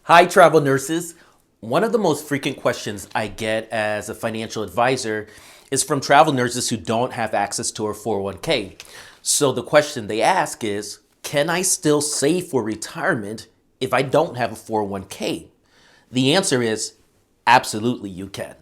Hi, travel nurses. One of the most frequent questions I get as a financial advisor is from travel nurses who don't have access to a 401k. So the question they ask is, can I still save for retirement if I don't have a 401k? The answer is absolutely you can.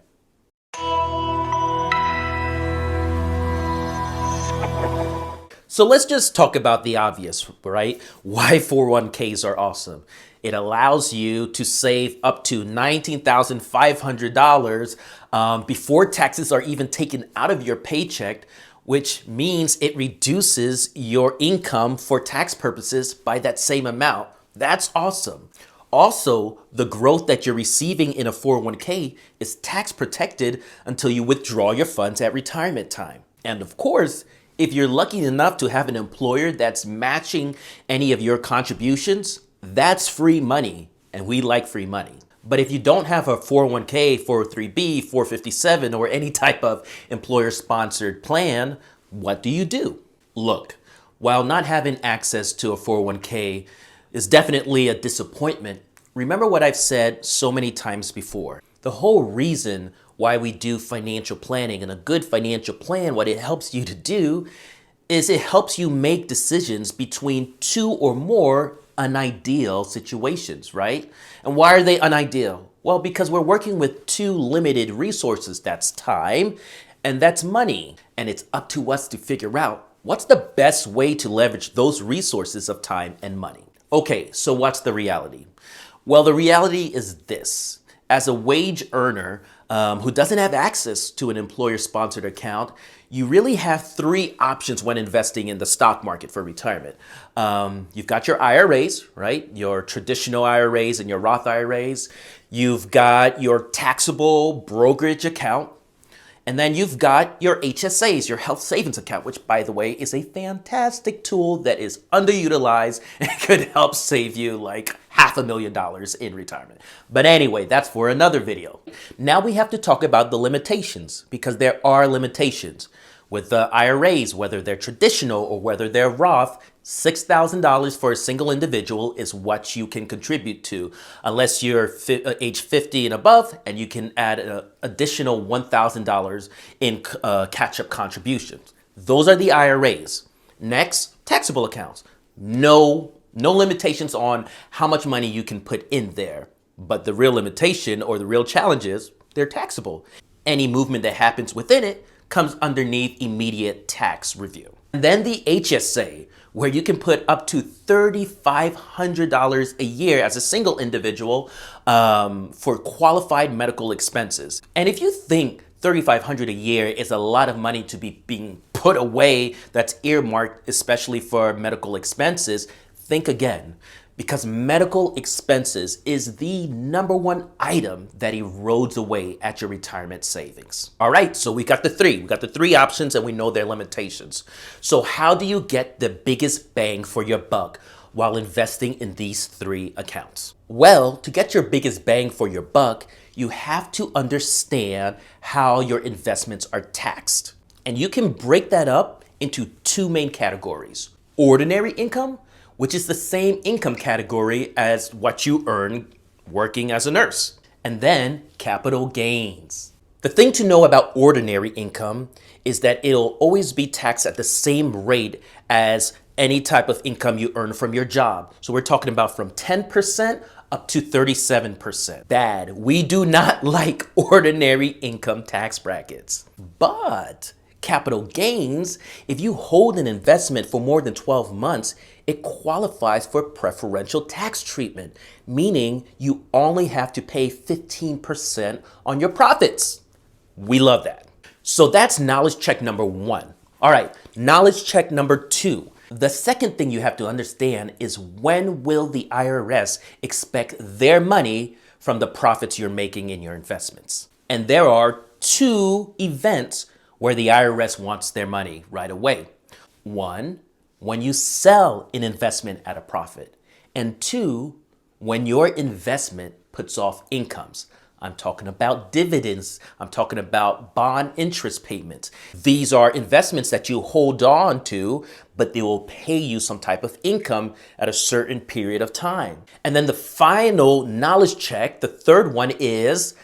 So let's just talk about the obvious, right? Why 401ks are awesome. It allows you to save up to $19,500 before taxes are even taken out of your paycheck, which means it reduces your income for tax purposes by that same amount. That's awesome. Also, the growth that you're receiving in a 401k is tax protected until you withdraw your funds at retirement time. And of course, if you're lucky enough to have an employer that's matching any of your contributions, that's free money, and we like free money. But if you don't have a 401k, 403b, 457, or any type of employer-sponsored plan, what do you do? Look, while not having access to a 401k is definitely a disappointment, remember what I've said so many times before. The whole reason why we do financial planning and a good financial plan, what it helps you to do is it helps you make decisions between two or more unideal situations, right? And why are they unideal? Well, because we're working with two limited resources. That's time and that's money. And it's up to us to figure out what's the best way to leverage those resources of time and money. Okay, so what's the reality? Well, the reality is this. As a wage earner who doesn't have access to an employer-sponsored account, you really have three options when investing in the stock market for retirement. You've got your IRAs, right? Your traditional IRAs and your Roth IRAs. You've got your taxable brokerage account. And then you've got your HSAs, your health savings account, which, by the way, is a fantastic tool that is underutilized and could help save you like $500,000 in retirement. But anyway, that's for another video. Now we have to talk about the limitations, because there are limitations. With the IRAs, whether they're traditional or whether they're Roth, $6,000 for a single individual is what you can contribute to, unless you're age 50 and above, and you can add an additional $1,000 in catch-up contributions. Those are the IRAs. Next, taxable accounts. No limitations on how much money you can put in there. But the real limitation or the real challenge is they're taxable. Any movement that happens within it comes underneath immediate tax review. And then the HSA, where you can put up to $3,500 a year as a single individual for qualified medical expenses. And if you think $3,500 a year is a lot of money to be being put away that's earmarked especially for medical expenses, think again. Because medical expenses is the number one item that erodes away at your retirement savings. All right, so we got the three. We got the three options and we know their limitations. So how do you get the biggest bang for your buck while investing in these three accounts? Well, to get your biggest bang for your buck, you have to understand how your investments are taxed. And you can break that up into two main categories. Ordinary income, which is the same income category as what you earn working as a nurse. And then capital gains. The thing to know about ordinary income is that it'll always be taxed at the same rate as any type of income you earn from your job. So we're talking about from 10% up to 37%. Bad. We do not like ordinary income tax brackets. But capital gains, if you hold an investment for more than 12 months, it qualifies for preferential tax treatment, meaning you only have to pay 15% on your profits. We love that. So that's knowledge check number one. All right, knowledge check number two. The second thing you have to understand is when will the IRS expect their money from the profits you're making in your investments? And there are two events where the IRS wants their money right away. One, when you sell an investment at a profit. And two, when your investment puts off incomes. I'm talking about dividends. I'm talking about bond interest payments. These are investments that you hold on to, but they will pay you some type of income at a certain period of time. And then the final knowledge check, the third one is,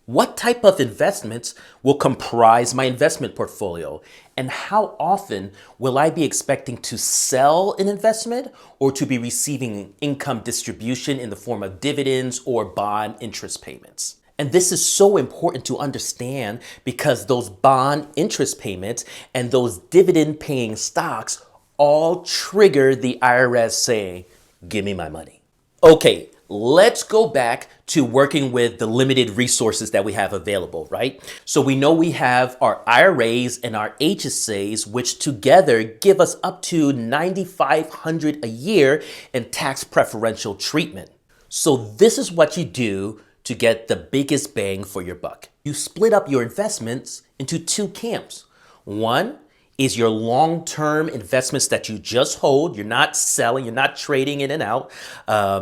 what type of investments will comprise my investment portfolio? And how often will I be expecting to sell an investment or to be receiving an income distribution in the form of dividends or bond interest payments? And this is so important to understand because those bond interest payments and those dividend paying stocks all trigger the IRS saying, give me my money. Okay, let's go back to working with the limited resources that we have available, right? So we know we have our IRAs and our HSAs, which together give us up to $9,500 a year in tax preferential treatment. So this is what you do to get the biggest bang for your buck. You split up your investments into two camps. One is your long-term investments that you just hold. You're not selling, you're not trading in and out.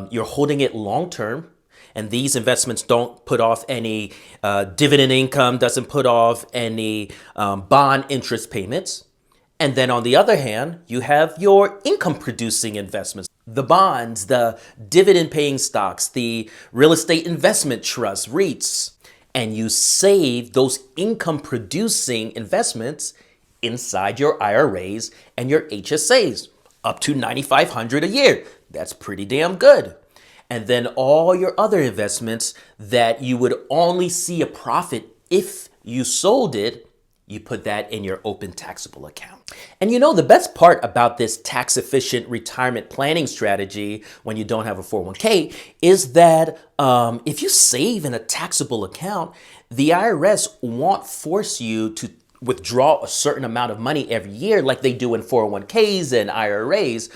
You're holding it long-term. And these investments don't put off any dividend income, doesn't put off any bond interest payments. And then on the other hand, you have your income-producing investments. The bonds, the dividend-paying stocks, the real estate investment trusts, REITs. And you save those income-producing investments inside your IRAs and your HSAs, up to $9,500 a year. That's pretty damn good. And then all your other investments that you would only see a profit if you sold it, you put that in your open taxable account. And you know, the best part about this tax efficient retirement planning strategy when you don't have a 401k is that if you save in a taxable account, the IRS won't force you to withdraw a certain amount of money every year like they do in 401ks and IRAs.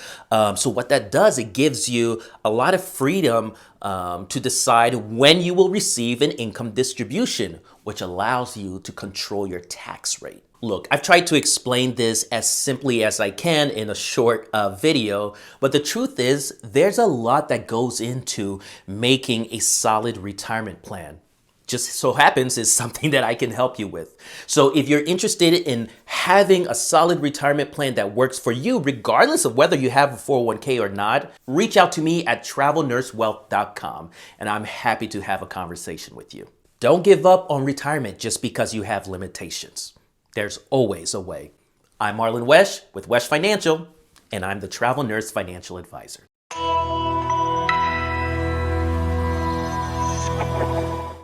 So what that does, it gives you a lot of freedom to decide when you will receive an income distribution, which allows you to control your tax rate. Look, I've tried to explain this as simply as I can in a short video, but the truth is there's a lot that goes into making a solid retirement plan. Just so happens is something that I can help you with. So if you're interested in having a solid retirement plan that works for you, regardless of whether you have a 401k or not, reach out to me at travelnursewealth.com and I'm happy to have a conversation with you. Don't give up on retirement just because you have limitations. There's always a way. I'm Marlon Wesh with Wesh Financial, and I'm the Travel Nurse Financial Advisor.